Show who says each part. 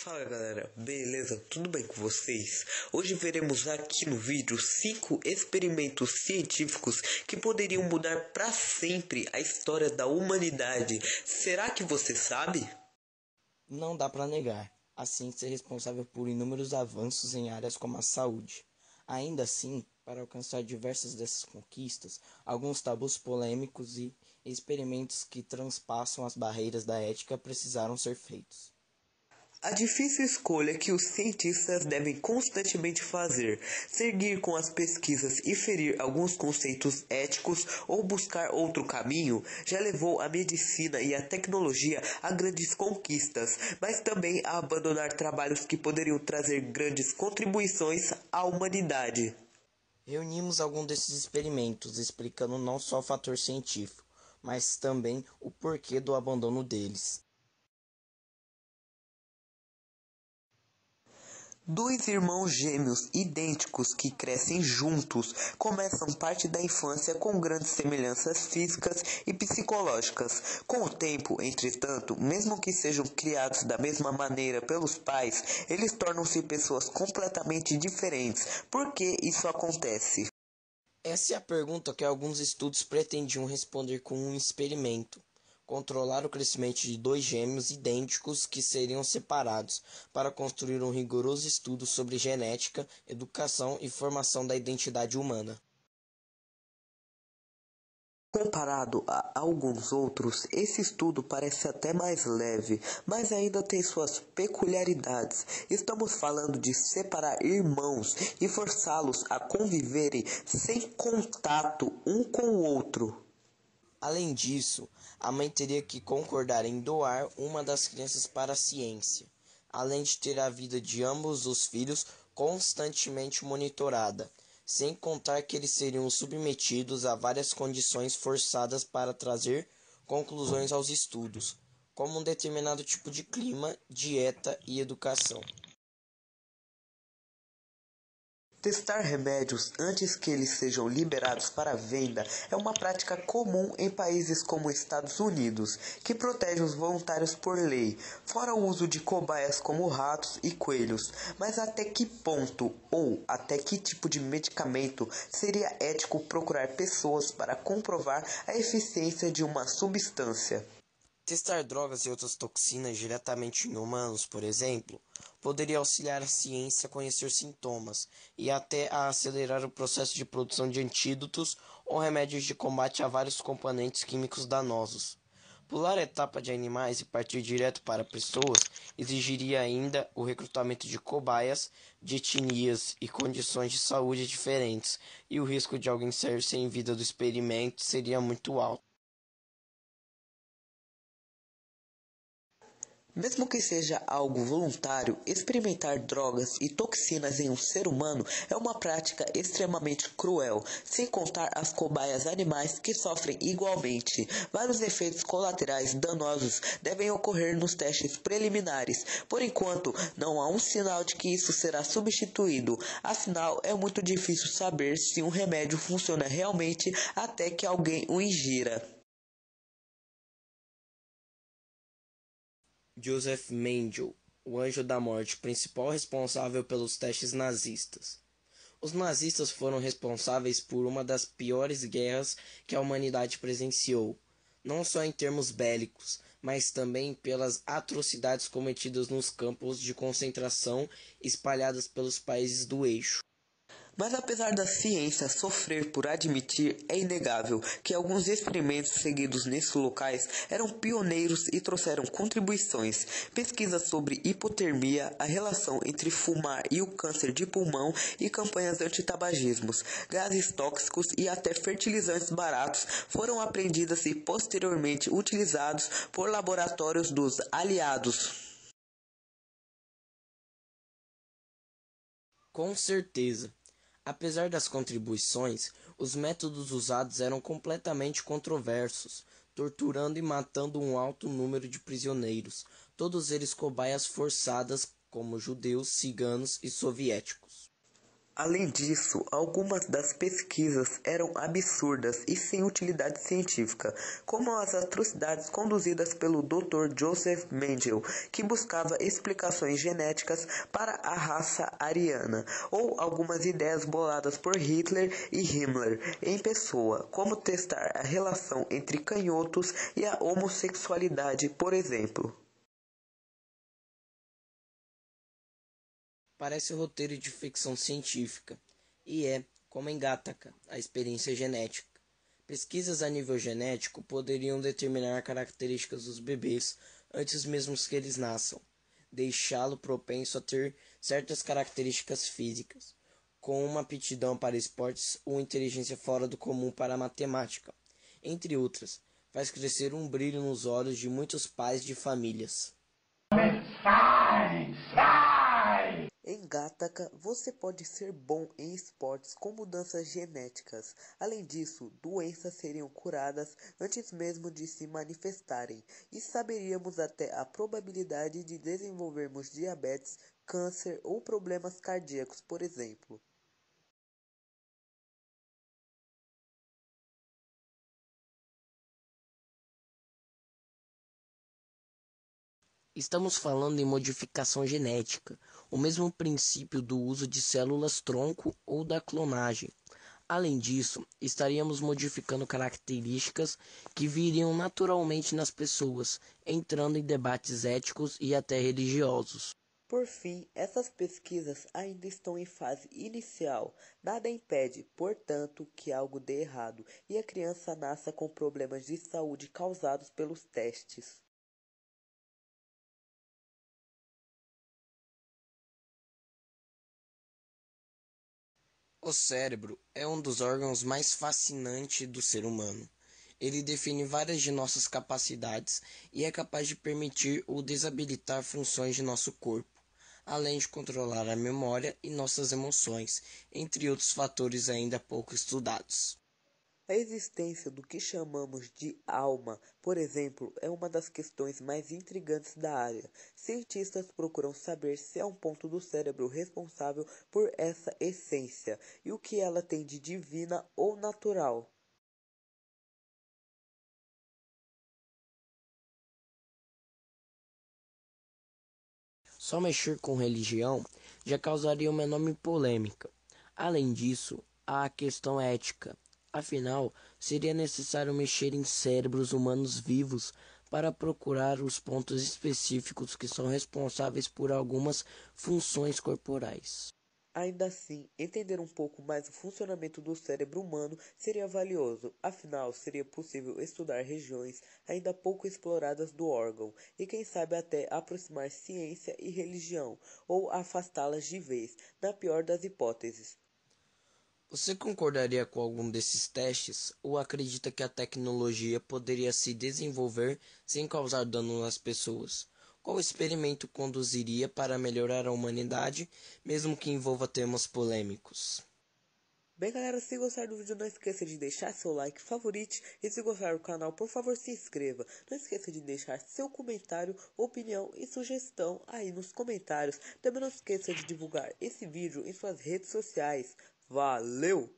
Speaker 1: Fala galera, beleza? Tudo bem com vocês? Hoje veremos aqui no vídeo 5 experimentos científicos que poderiam mudar para sempre a história da humanidade. Será que você sabe?
Speaker 2: Não dá para negar, a ciência é responsável por inúmeros avanços em áreas como a saúde. Ainda assim, para alcançar diversas dessas conquistas, alguns tabus polêmicos e experimentos que transpassam as barreiras da ética precisaram ser feitos.
Speaker 1: A difícil escolha que os cientistas devem constantemente fazer, seguir com as pesquisas e ferir alguns conceitos éticos ou buscar outro caminho, já levou a medicina e a tecnologia a grandes conquistas, mas também a abandonar trabalhos que poderiam trazer grandes contribuições à humanidade.
Speaker 2: Reunimos alguns desses experimentos, explicando não só o fator científico, mas também o porquê do abandono deles.
Speaker 1: Dois irmãos gêmeos idênticos que crescem juntos começam parte da infância com grandes semelhanças físicas e psicológicas. Com o tempo, entretanto, mesmo que sejam criados da mesma maneira pelos pais, eles tornam-se pessoas completamente diferentes. Por que isso acontece?
Speaker 2: Essa é a pergunta que alguns estudos pretendiam responder com um experimento. Controlar o crescimento de dois gêmeos idênticos que seriam separados, para construir um rigoroso estudo sobre genética, educação e formação da identidade humana.
Speaker 1: Comparado a alguns outros, esse estudo parece até mais leve, mas ainda tem suas peculiaridades. Estamos falando de separar irmãos e forçá-los a conviverem sem contato um com o outro.
Speaker 2: Além disso, a mãe teria que concordar em doar uma das crianças para a ciência, além de ter a vida de ambos os filhos constantemente monitorada, sem contar que eles seriam submetidos a várias condições forçadas para trazer conclusões aos estudos, como um determinado tipo de clima, dieta e educação.
Speaker 1: Testar remédios antes que eles sejam liberados para venda é uma prática comum em países como Estados Unidos, que protege os voluntários por lei, fora o uso de cobaias como ratos e coelhos. Mas até que ponto ou até que tipo de medicamento seria ético procurar pessoas para comprovar a eficiência de uma substância?
Speaker 2: Testar drogas e outras toxinas diretamente em humanos, por exemplo, poderia auxiliar a ciência a conhecer sintomas e até a acelerar o processo de produção de antídotos ou remédios de combate a vários componentes químicos danosos. Pular a etapa de animais e partir direto para pessoas exigiria ainda o recrutamento de cobaias, de etnias e condições de saúde diferentes, e o risco de alguém sair sem vida do experimento seria muito alto.
Speaker 1: Mesmo que seja algo voluntário, experimentar drogas e toxinas em um ser humano é uma prática extremamente cruel, sem contar as cobaias animais que sofrem igualmente. Vários efeitos colaterais danosos devem ocorrer nos testes preliminares. Por enquanto, não há um sinal de que isso será substituído. Afinal, é muito difícil saber se um remédio funciona realmente até que alguém o ingira.
Speaker 2: Joseph Mengele, o Anjo da Morte, principal responsável pelos testes nazistas. Os nazistas foram responsáveis por uma das piores guerras que a humanidade presenciou, não só em termos bélicos, mas também pelas atrocidades cometidas nos campos de concentração espalhados pelos países do eixo.
Speaker 1: Mas apesar da ciência sofrer por admitir, é inegável que alguns experimentos seguidos nesses locais eram pioneiros e trouxeram contribuições. Pesquisas sobre hipotermia, a relação entre fumar e o câncer de pulmão e campanhas antitabagismos, gases tóxicos e até fertilizantes baratos foram aprendidas e posteriormente utilizados por laboratórios dos aliados.
Speaker 2: Com certeza. Apesar das contribuições, os métodos usados eram completamente controversos, torturando e matando um alto número de prisioneiros, todos eles cobaias forçadas como judeus, ciganos e soviéticos.
Speaker 1: Além disso, algumas das pesquisas eram absurdas e sem utilidade científica, como as atrocidades conduzidas pelo Dr. Joseph Mengele, que buscava explicações genéticas para a raça ariana, ou algumas ideias boladas por Hitler e Himmler em pessoa, como testar a relação entre canhotos e a homossexualidade, por exemplo.
Speaker 2: Parece roteiro de ficção científica, e é, como em Gattaca, a experiência genética. Pesquisas a nível genético poderiam determinar características dos bebês antes mesmo que eles nasçam, deixá-lo propenso a ter certas características físicas, com uma aptidão para esportes ou inteligência fora do comum para a matemática, entre outras. Faz crescer um brilho nos olhos de muitos pais de famílias.
Speaker 1: Em Gattaca, você pode ser bom em esportes com mudanças genéticas. Além disso, doenças seriam curadas antes mesmo de se manifestarem, e saberíamos até a probabilidade de desenvolvermos diabetes, câncer ou problemas cardíacos, por exemplo.
Speaker 2: Estamos falando em modificação genética, o mesmo princípio do uso de células-tronco ou da clonagem. Além disso, estaríamos modificando características que viriam naturalmente nas pessoas, entrando em debates éticos e até religiosos.
Speaker 1: Por fim, essas pesquisas ainda estão em fase inicial. Nada impede, portanto, que algo dê errado e a criança nasça com problemas de saúde causados pelos testes.
Speaker 2: O cérebro é um dos órgãos mais fascinantes do ser humano. Ele define várias de nossas capacidades e é capaz de permitir ou desabilitar funções de nosso corpo, além de controlar a memória e nossas emoções, entre outros fatores ainda pouco estudados.
Speaker 1: A existência do que chamamos de alma, por exemplo, é uma das questões mais intrigantes da área. Cientistas procuram saber se há um ponto do cérebro responsável por essa essência e o que ela tem de divina ou natural.
Speaker 2: Só mexer com religião já causaria uma enorme polêmica. Além disso, há a questão ética. Afinal, seria necessário mexer em cérebros humanos vivos para procurar os pontos específicos que são responsáveis por algumas funções corporais.
Speaker 1: Ainda assim, entender um pouco mais o funcionamento do cérebro humano seria valioso, afinal, seria possível estudar regiões ainda pouco exploradas do órgão e, quem sabe, até aproximar ciência e religião, ou afastá-las de vez, na pior das hipóteses.
Speaker 2: Você concordaria com algum desses testes ou acredita que a tecnologia poderia se desenvolver sem causar dano às pessoas? Qual experimento conduziria para melhorar a humanidade, mesmo que envolva temas polêmicos?
Speaker 1: Bem, galera, se gostar do vídeo, não esqueça de deixar seu like, favorite e se gostar do canal, por favor, se inscreva. Não esqueça de deixar seu comentário, opinião e sugestão aí nos comentários. Também não esqueça de divulgar esse vídeo em suas redes sociais. Valeu!